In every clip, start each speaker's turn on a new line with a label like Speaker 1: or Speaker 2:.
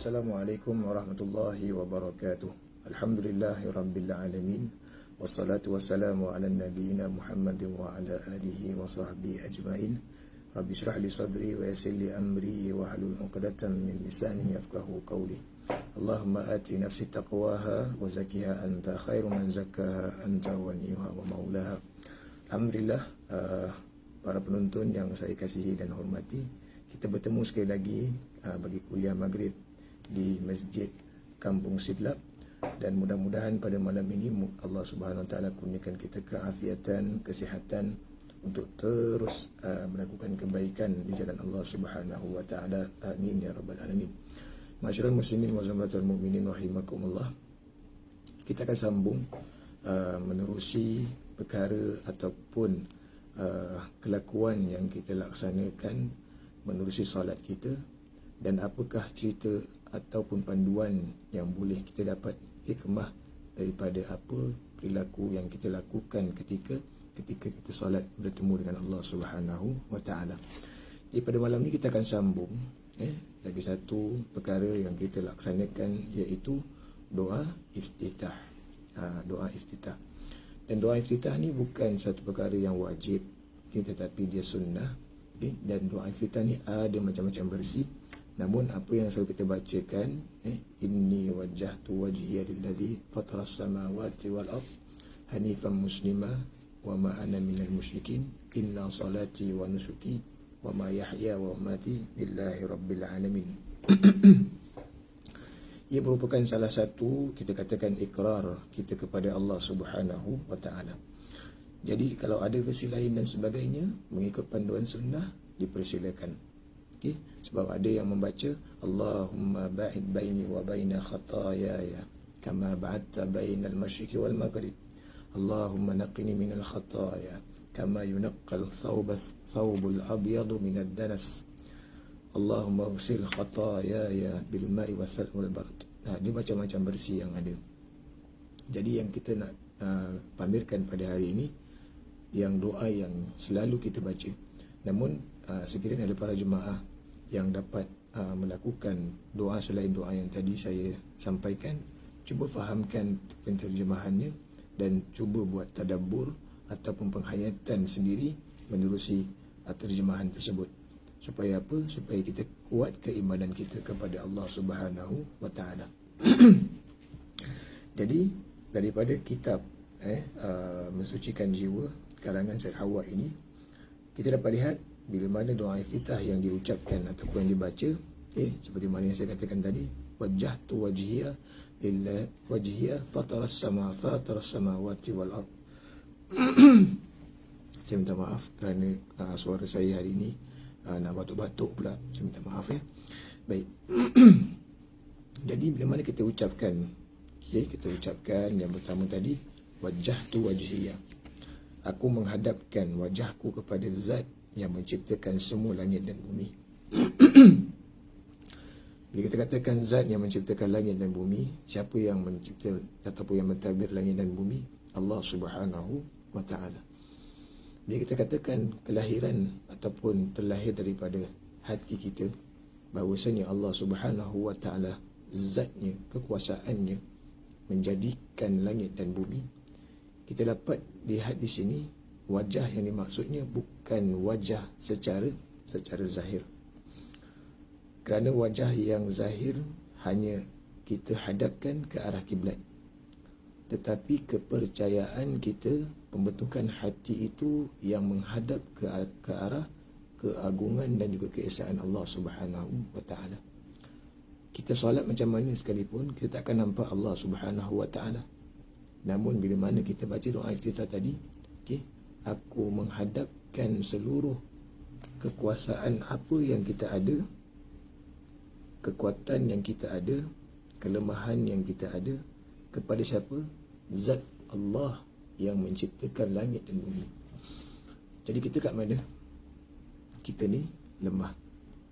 Speaker 1: Assalamualaikum warahmatullahi wabarakatuh. Alhamdulillahi rabbil alamin. Wassalatu wassalamu ala nabiyyina Muhammadin wa ala alihi wa sahbihi ajma'in. Rabbi shrah li sadri wa yassir li amri wa hlul 'uqdatam min lisani yafqahu qawli. Allahumma ati nafsi taqwaha wa zakkiha anta khairu man zakkaha anta waliyuha wa maulaha. Alhamdulillah, para penonton yang saya kasihi dan hormati, kita bertemu sekali lagi bagi kuliah maghrib di Masjid Kampung Sidlap, dan mudah-mudahan pada malam ini Allah Subhanahu Wa Taala kurniakan kita keafiatan, kesihatan untuk terus melakukan kebaikan di jalan Allah Subhanahu Wa Taala. Amin ya rabbal alamin. Masyarul muslimin wa zamatul mu'minin rahimakumullah. Kita akan sambung menerusi perkara ataupun kelakuan yang kita laksanakan menerusi solat kita, dan apakah cerita ataupun panduan yang boleh kita dapat hikmah daripada apa perilaku yang kita lakukan ketika kita solat bertemu dengan Allah Subhanahu Wa Taala. Jadi pada malam ni kita akan sambung lagi satu perkara yang kita laksanakan, iaitu doa iftitah. Doa iftitah. Dan doa iftitah ni bukan satu perkara yang wajib, tetapi dia sunnah. Dan doa iftitah ni ada macam-macam versi. Namun apa yang selalu kita bacakan, inni wajjahtu wajhiya lilladzi fataras samawati wal ard hanifan muslima wa ma ana minal musyrikin inna salati wa nusuki wa ma yahya wa mati lillahi rabbil alamin. Ia merupakan salah satu, kita katakan, ikrar kita kepada Allah Subhanahu Wa Taala. Jadi kalau ada versi lain dan sebagainya mengikut panduan sunnah, dipersilakan. Sebab ada yang membaca Allahumma ba'id baini wa baina khataayaya kama ba'adta bainal masyriqi wal maghrib. Allahumma naqqini minal khataaya kama yunaqqal thawbul abyadu minad danas. Allahumma ghsil khataayaya bil ma'i wal barad. Dia macam-macam versi yang ada. Jadi yang kita nak pamerkan pada hari ini yang doa yang selalu kita baca. Namun sekiranya ada para jemaah yang dapat melakukan doa selain doa yang tadi saya sampaikan, cuba fahamkan penterjemahannya dan cuba buat tadabbur ataupun penghayatan sendiri menerusi terjemahan tersebut. Supaya apa? Supaya kita kuat keimanan kita kepada Allah Subhanahu Wa Taala. Jadi daripada kitab Mensucikan Jiwa karangan Syed Hawa ini, kita dapat lihat bila mana doa iftitah yang diucapkan ataupun yang dibaca, seperti mana yang saya katakan tadi, wajjahtu wajhiya lillahi wajhiya fataras samawati wal ard. Saya minta maaf kerana suara saya hari ini nak batuk-batuk pula. Saya minta maaf ya. Baik. Jadi bila mana kita ucapkan, kita ucapkan yang pertama tadi, wajjahtu wajhiya, aku menghadapkan wajahku kepada zat yang menciptakan semua langit dan bumi. Bila kita katakan zat yang menciptakan langit dan bumi, siapa yang mencipta ataupun yang mentadbir langit dan bumi? Allah Subhanahu Wa Taala. Bila kita katakan kelahiran ataupun terlahir daripada hati kita, bahawasanya Allah Subhanahu Wa Taala zatnya, kekuasaannya menjadikan langit dan bumi, kita dapat lihat di sini wajah yang dimaksudnya bukan wajah secara zahir. Kerana wajah yang zahir hanya kita hadapkan ke arah kiblat. Tetapi kepercayaan kita, pembentukan hati itu yang menghadap ke arah keagungan dan juga keesaan Allah Subhanahu Wa Taala. Kita solat macam mana sekalipun, kita tak akan nampak Allah Subhanahu Wa Taala. Namun bila mana kita baca doa iftitah tadi, aku menghadapkan seluruh kekuasaan apa yang kita ada, kekuatan yang kita ada, kelemahan yang kita ada, kepada siapa? Zat Allah yang menciptakan langit dan bumi. Jadi kita kat mana? Kita ni lemah.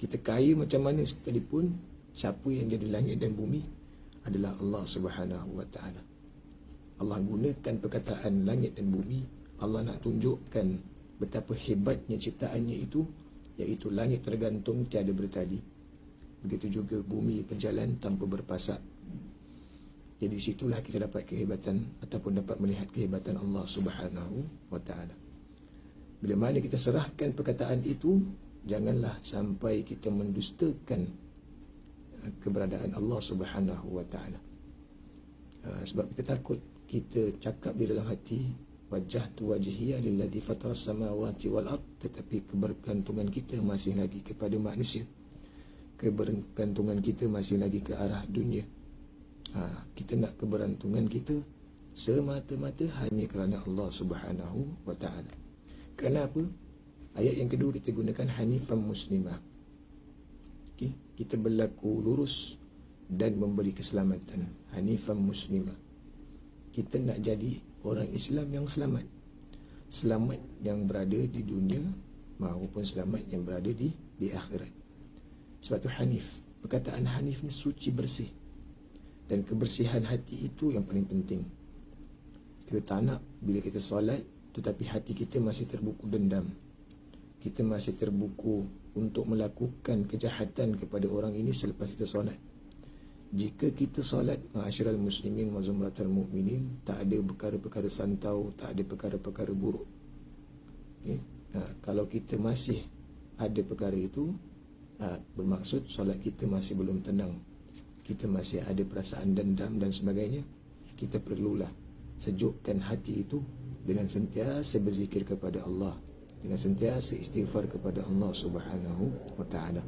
Speaker 1: Kita kaya macam mana sekalipun, siapa yang jadi langit dan bumi adalah Allah Subhanahu wa ta'ala. Allah gunakan perkataan langit dan bumi, Allah nak tunjukkan betapa hebatnya ciptaannya itu, iaitu langit tergantung tiada bertali, begitu juga bumi berjalan tanpa berpasak. Jadi situlah kita dapat kehebatan ataupun dapat melihat kehebatan Allah Subhanahu wa ta'ala. Bila mana kita serahkan perkataan itu, janganlah sampai kita mendustakan keberadaan Allah Subhanahu wa ta'ala. Sebab kita takut kita cakap di dalam hati, wajjahtu wajhiya lilladzi fataras samawati wal ard, tetapi kebergantungan kita masih lagi kepada manusia. Kebergantungan kita masih lagi ke arah dunia. Kita nak kebergantungan kita semata-mata hanya kerana Allah Subhanahu wa ta'ala. Kerana apa? Ayat yang kedua kita gunakan hanifan muslimah. Kita berlaku lurus dan memberi keselamatan. Hanifan muslimah. Kita nak jadi orang Islam yang selamat. Selamat yang berada di dunia maupun selamat yang berada di akhirat. Sebab tu hanif. Perkataan hanif ni suci, bersih. Dan kebersihan hati itu yang paling penting. Kita tak nak bila kita solat tetapi hati kita masih terbuku dendam. Kita masih terbuku untuk melakukan kejahatan kepada orang ini selepas kita solat. Jika kita solat, ma'asyiral muslimin wa zumratal mu'minin, tak ada perkara-perkara santau, tak ada perkara-perkara buruk. Kalau kita masih ada perkara itu, bermaksud solat kita masih belum tenang. Kita masih ada perasaan dendam dan sebagainya. Kita perlulah sejukkan hati itu dengan sentiasa berzikir kepada Allah, dengan sentiasa istighfar kepada Allah Subhanahu wa ta'ala.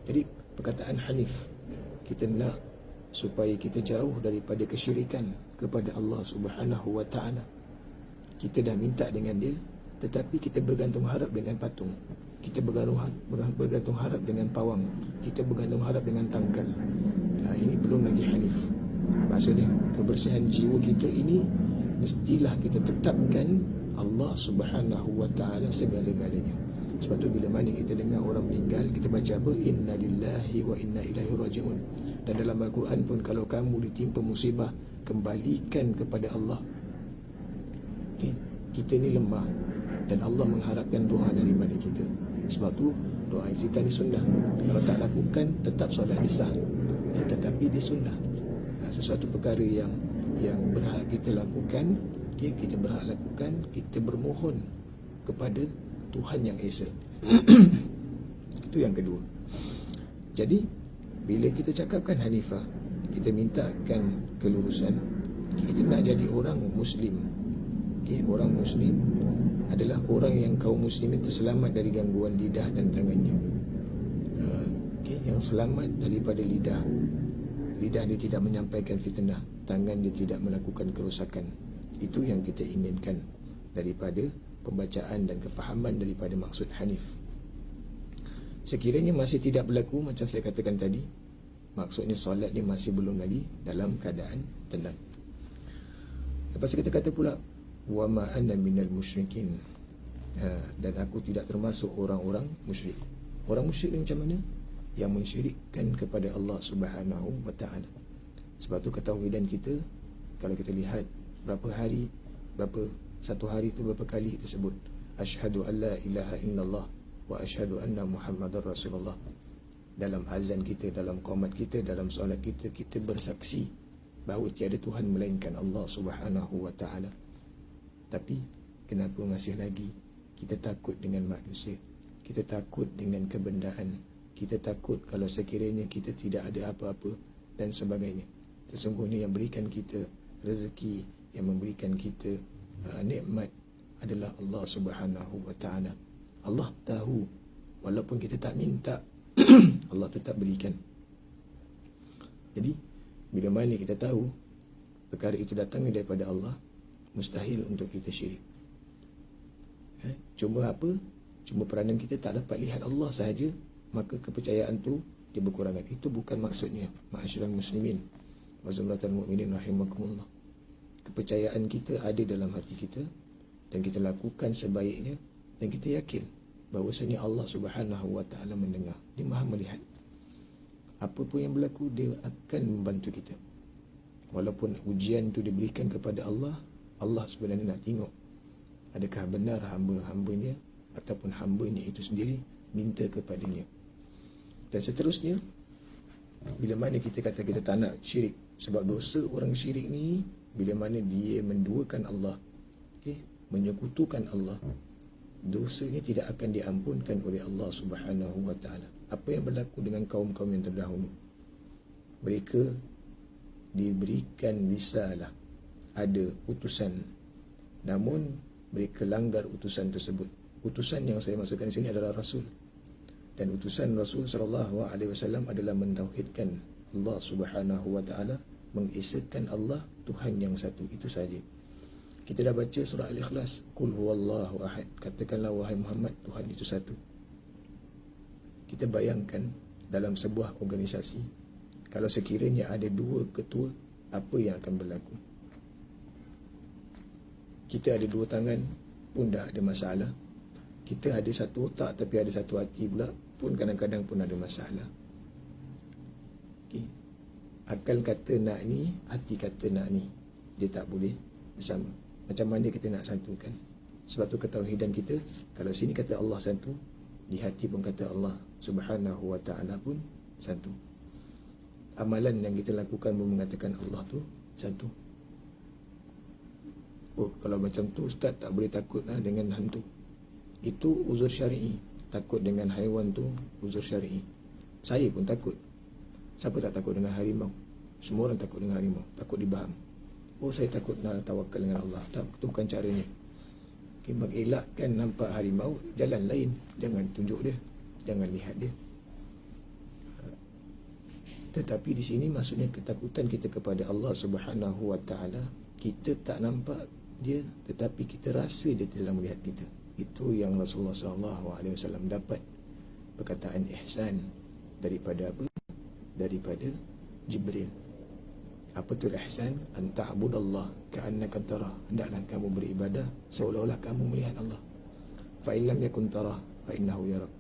Speaker 1: Jadi perkataan hanif, kita nak supaya kita jauh daripada kesyirikan kepada Allah Subhanahu wa ta'ala. Kita dah minta dengan dia, tetapi kita bergantung harap dengan patung. Kita bergantung harap dengan pawang. Kita bergantung harap dengan tangkal. Ini belum lagi hanif. Maksudnya kebersihan jiwa kita ini mestilah kita tetapkan Allah Subhanahu wa ta'ala segala-galanya. Sebab tu bila mana kita dengar orang meninggal, kita baca apa? Inna lillahi wa inna ilaihi raji'un. Dan dalam Al-Quran pun, kalau kamu ditimpa musibah, kembalikan kepada Allah. Kita ni lemah dan Allah mengharapkan doa daripada kita. Sebab tu doa iftitah ni sunnah. Kalau tak lakukan, tetap solat ni sah, tetapi dia sunnah. Sesuatu perkara yang berhak kita lakukan, kita berhak lakukan, kita bermohon kepada Tuhan yang Esa. Itu yang kedua. Jadi bila kita cakapkan hanifah, kita mintakan kelurusan. Kita nak jadi orang Muslim. Orang Muslim adalah orang yang kaum muslimin terselamat dari gangguan lidah dan tangannya. Yang selamat daripada lidah. Lidah dia tidak menyampaikan fitnah, tangan dia tidak melakukan kerosakan. Itu yang kita inginkan daripada pembacaan dan kefahaman daripada maksud hanif. Sekiranya masih tidak berlaku macam saya katakan tadi, maksudnya solat ni masih belum lagi dalam keadaan tenang. Lepas itu kita kata pula, wa ma ana minal musyrikin, dan aku tidak termasuk orang-orang musyrik. Orang musyrik ni macam mana? Yang mensyirikkan kepada Allah Subhanahu wa ta'ala. Sebab tu ketauhidan kita, kalau kita lihat satu hari itu berapa kali kita sebut asyhadu an la ilaha illallah wa asyhadu anna muhammadar rasulullah. Dalam azan kita, dalam qomat kita, dalam solat kita, kita bersaksi bahawa tiada Tuhan melainkan Allah Subhanahu wa ta'ala. Tapi kenapa masih lagi kita takut dengan manusia? Kita takut dengan kebendaan. Kita takut kalau sekiranya kita tidak ada apa-apa dan sebagainya. Sesungguhnya yang berikan kita rezeki, yang memberikan kita nikmat adalah Allah Subhanahu wa ta'ala. Allah tahu, walaupun kita tak minta, Allah tetap berikan. Jadi bila mana kita tahu perkara itu datangnya daripada Allah, mustahil untuk kita syirik. Cuma apa? Cuma peranan kita tak dapat lihat Allah sahaja, maka kepercayaan tu dia berkurangan. Itu bukan maksudnya, ma'asyiral muslimin wa zumratal mu'minin rahimakumullah. Kepercayaan kita ada dalam hati kita, dan kita lakukan sebaiknya, dan kita yakin bahawasanya Allah Subhanahu wa ta'ala mendengar, dia maha melihat. Apa pun yang berlaku, dia akan membantu kita. Walaupun ujian itu diberikan kepada Allah, Allah sebenarnya nak tengok adakah benar hamba-hambanya ataupun hambanya itu sendiri minta kepadanya. Dan seterusnya, bila mana kita kata kita tak nak syirik, sebab dosa orang syirik ni, bila mana dia menduakan Allah, menyekutukan Allah, dosanya tidak akan diampunkan oleh Allah Subhanahu wa ta'ala. Apa yang berlaku dengan kaum-kaum yang terdahulu? Mereka diberikan risalah, ada utusan, namun mereka langgar utusan tersebut. Utusan yang saya maksudkan di sini adalah Rasul. Dan utusan Rasul SAW adalah mentauhidkan Allah Subhanahu wa ta'ala, mengesakan Allah Tuhan yang satu, itu saja. Kita dah baca surah Al-Ikhlas, Qul huwallahu ahad, katakanlah wahai Muhammad, Tuhan itu satu. Kita bayangkan dalam sebuah organisasi, kalau sekiranya ada dua ketua, apa yang akan berlaku? Kita ada dua tangan pun dah ada masalah. Kita ada satu otak tapi ada satu hati pula, pun kadang-kadang pun ada masalah. Akal kata nak ni, hati kata nak ni, dia tak boleh bersama. Macam mana kita nak satukan? Sebab tu ketauhidan kita, kalau sini kata Allah satu, di hati pun kata Allah Subhanahu wa ta'ala pun satu. Amalan yang kita lakukan pun mengatakan Allah tu satu. Oh, kalau macam tu ustaz tak boleh takut dengan hantu. Itu uzur syar'i. Takut dengan haiwan tu uzur syar'i. Saya pun takut. Siapa tak takut dengan harimau? Semua orang takut dengan harimau, takut dibaham. Oh, saya takut nak tawakal dengan Allah. Tak, itu bukan caranya. Bagi elakkan nampak harimau, jalan lain. Jangan tunjuk dia, jangan lihat dia. Tetapi di sini maksudnya ketakutan kita kepada Allah Subhanahu wa ta'ala. Kita tak nampak dia, tetapi kita rasa dia dalam melihat kita. Itu yang Rasulullah SAW dapat perkataan ihsan daripada apa? Daripada Jibril. Apa tu ihsan? An ta'budallah ka'annaka tarah. Hendaklah kamu beribadah seolah-olah kamu melihat Allah. Fa in lam yakun tarah fa innahu yarak.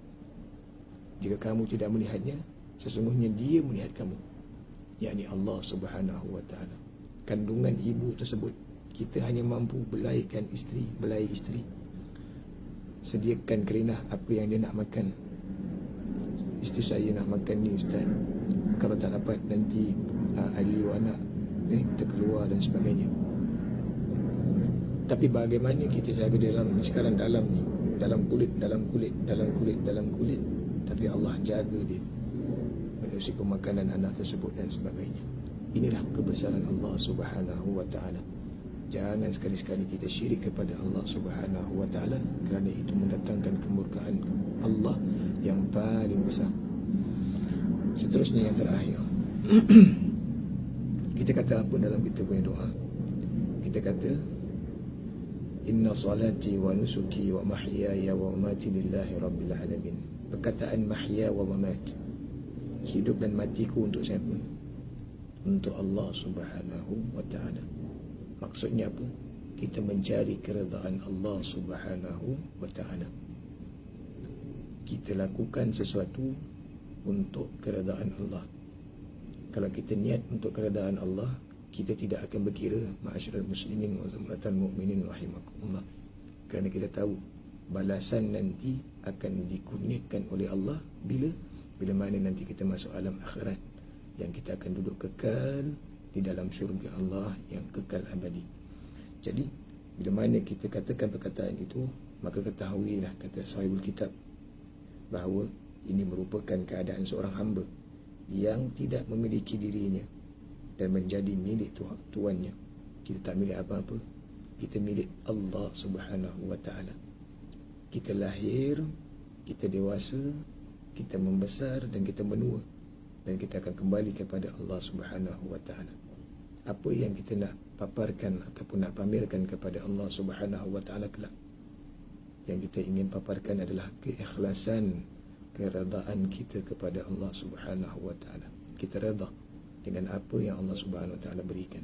Speaker 1: Jika kamu tidak melihatnya, sesungguhnya dia melihat kamu, yakni Allah Subhanahu wa ta'ala. Kandungan ibu tersebut, kita hanya mampu belaikan isteri, belai isteri, sediakan kerinah apa yang dia nak makan. Isteri saya nak makan ni ustaz, kalau tak dapat nanti aliu anak terkeluar dan sebagainya. Tapi bagaimana kita jaga dalam sekarang, dalam ni, dalam kulit, tapi Allah jaga dia menyusi pemakanan anak tersebut dan sebagainya. Inilah kebesaran Allah Subhanahu wa ta'ala. Jangan sekali-sekali kita syirik kepada Allah Subhanahu wa ta'ala, kerana itu mendatangkan kemurkaan Allah yang paling besar. Seterusnya yang terakhir, kita kata apa dalam kita punya doa? Kita kata, inna salati wa nusuki wa mahyaya wa mamati lillahi rabbil alamin. Perkataan mahya wa mamat, hidup dan matiku untuk siapa? Untuk Allah Subhanahu wa ta'ala. Maksudnya apa? Kita mencari keredaan Allah Subhanahu wa ta'ala. Kita lakukan sesuatu untuk keredaan Allah. Kalau kita niat untuk keredaan Allah, kita tidak akan berkira, ma'asyiral muslimin wa zumratal mu'minin rahimakumullah. Kerana kita tahu balasan nanti akan dikurniakan oleh Allah bila mana nanti kita masuk alam akhirat, yang kita akan duduk kekal di dalam syurga Allah yang kekal abadi. Jadi bila mana kita katakan perkataan itu, maka ketahuilah, kata sahibul kitab, bahawa ini merupakan keadaan seorang hamba yang tidak memiliki dirinya dan menjadi milik tuannya. Kita tak milik apa-apa, kita milik Allah Subhanahu wa ta'ala. Kita lahir, kita dewasa, kita membesar dan kita menua, dan kita akan kembali kepada Allah Subhanahu wa ta'ala. apa yang kita nak paparkan ataupun nak pamerkan kepada Allah Subhanahu wa taala kelak. Yang kita ingin paparkan adalah keikhlasan, keredaan kita kepada Allah Subhanahu wa taala. Kita redha dengan apa yang Allah Subhanahu wa taala berikan.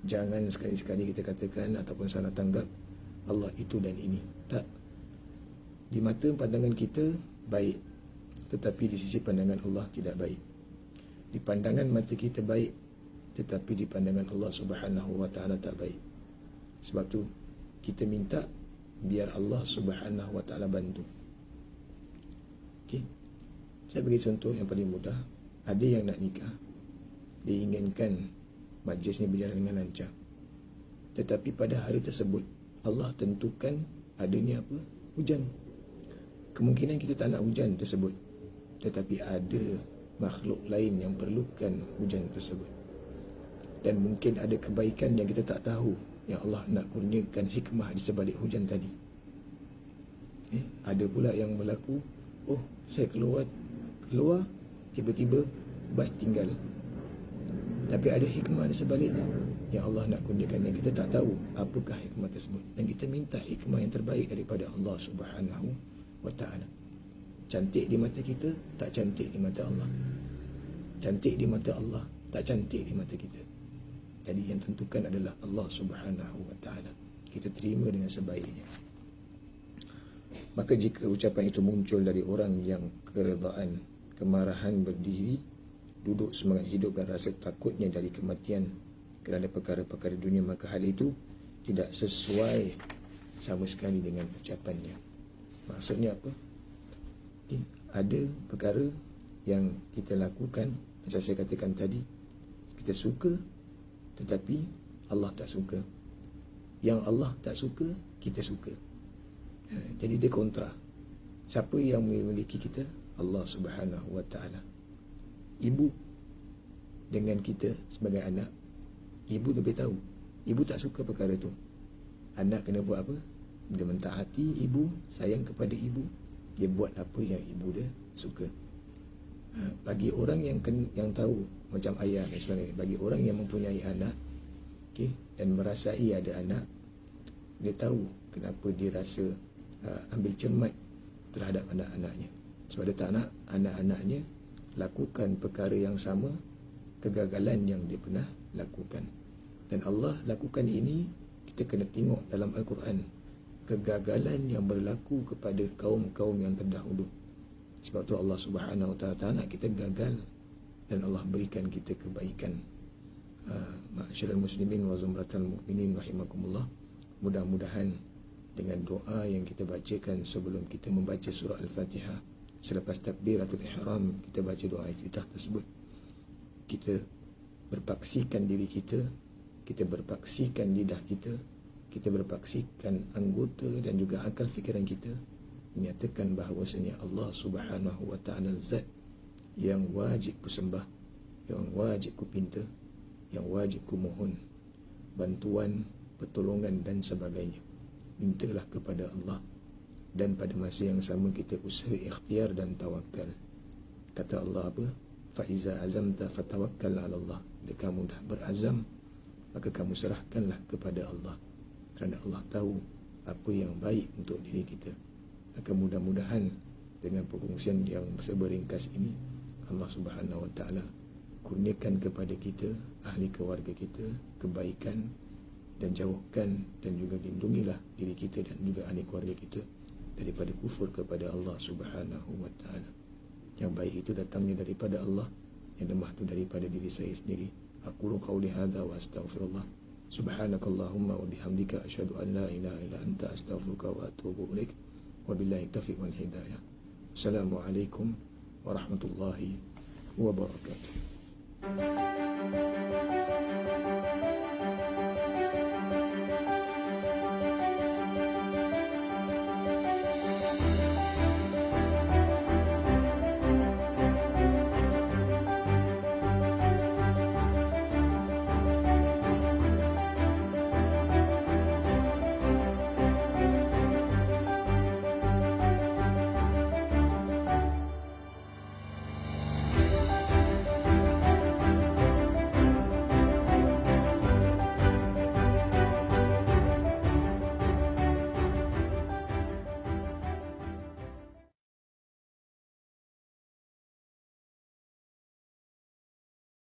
Speaker 1: Jangan sekali-sekali kita katakan ataupun salah tanggap Allah itu dan ini. Tak. Di mata pandangan kita baik, tetapi di sisi pandangan Allah tidak baik. Di pandangan mata kita baik, tetapi di pandangan Allah Subhanahu wa taala tak baik. Sebab tu kita minta biar Allah Subhanahu wa taala bantu. Okey. Saya bagi contoh yang paling mudah. Ada yang nak nikah, dia inginkan majlis ni berjalan dengan lancar. Tetapi pada hari tersebut Allah tentukan adanya apa? Hujan. Kemungkinan kita tak nak hujan tersebut, tetapi ada makhluk lain yang perlukan hujan tersebut. Dan mungkin ada kebaikan yang kita tak tahu, yang Allah nak kurniakan hikmah di sebalik hujan tadi. Ada pula yang berlaku, saya keluar tiba-tiba bas tinggal. Tapi ada hikmah di sebaliknya yang Allah nak kurniakan, yang kita tak tahu apakah hikmah tersebut. Dan kita minta hikmah yang terbaik daripada Allah Subhanahu wa ta'ala. Cantik di mata kita, tak cantik di mata Allah. Cantik di mata Allah, tak cantik di mata kita. Jadi yang tentukan adalah Allah Subhanahu wa ta'ala. Kita terima dengan sebaiknya. Maka jika ucapan itu muncul dari orang yang keredaan, kemarahan berdiri, duduk semangat hidup dan rasa takutnya dari kematian kerana perkara-perkara dunia, maka hal itu tidak sesuai sama sekali dengan ucapannya. Maksudnya apa? Ada perkara yang kita lakukan, macam saya katakan tadi, kita suka tetapi Allah tak suka. Yang Allah tak suka, kita suka. Jadi dia kontra. Siapa yang memiliki kita? Allah Subhanahu wa ta'ala. Ibu dengan kita sebagai anak, ibu lebih tahu. Ibu tak suka perkara tu. Anak kena buat apa? Dia mentaati ibu, sayang kepada ibu, dia buat apa yang ibu dia suka. Bagi orang yang tahu, macam ayah dan sebagainya, bagi orang yang mempunyai anak, dan merasai ada anak, dia tahu kenapa dia rasa ambil cermat terhadap anak-anaknya. Sebab dia tak nak anak-anaknya lakukan perkara yang sama, kegagalan yang dia pernah lakukan. Dan Allah lakukan ini, kita kena tengok dalam Al-Quran, kegagalan yang berlaku kepada kaum-kaum yang terdahulu. Sebab tu Allah Subhanahu wa ta'ala nak kita gagal, dan Allah berikan kita kebaikan. Ma'asyiral muslimin wa zumratal mu'minin rahimakumullah. Mudah-mudahan dengan doa yang kita bacakan sebelum kita membaca surah Al-Fatihah, selepas takbiratul ihram, kita baca doa iftitah tersebut, kita berpaksikan diri kita, kita berpaksikan lidah kita, kita berpaksikan anggota dan juga akal fikiran kita, menyatakan bahawasanya Allah Subhanahu wa ta'ala zat yang wajib ku sembah, yang wajib ku pinta, yang wajib ku mohon bantuan, pertolongan dan sebagainya. Mintalah kepada Allah. Dan pada masa yang sama kita usaha ikhtiar dan tawakal. Kata Allah apa? Fa'iza azamta fatawakkal ala Allah. Bila kamu dah berazam, maka kamu serahkanlah kepada Allah. Kerana Allah tahu apa yang baik untuk diri kita. Maka mudah-mudahan dengan perkongsian yang seberingkas ini, Allah Subhanahu wa ta'ala kurniakan kepada kita, ahli keluarga kita, kebaikan, dan jauhkan dan juga lindungilah diri kita dan juga ahli keluarga kita daripada kufur kepada Allah Subhanahu wa ta'ala. Yang baik itu datangnya daripada Allah, yang lemah itu daripada diri saya sendiri. Aqulu qawli hadha wa astaghfirullah. Subhanakallahumma wa bihamdika asyhadu an la ilaha illa anta astaghfiruka wa atubu ilaik. Wabillahi taufiq wal hidayah. Assalamualaikum warahmatullahi wabarakatuh.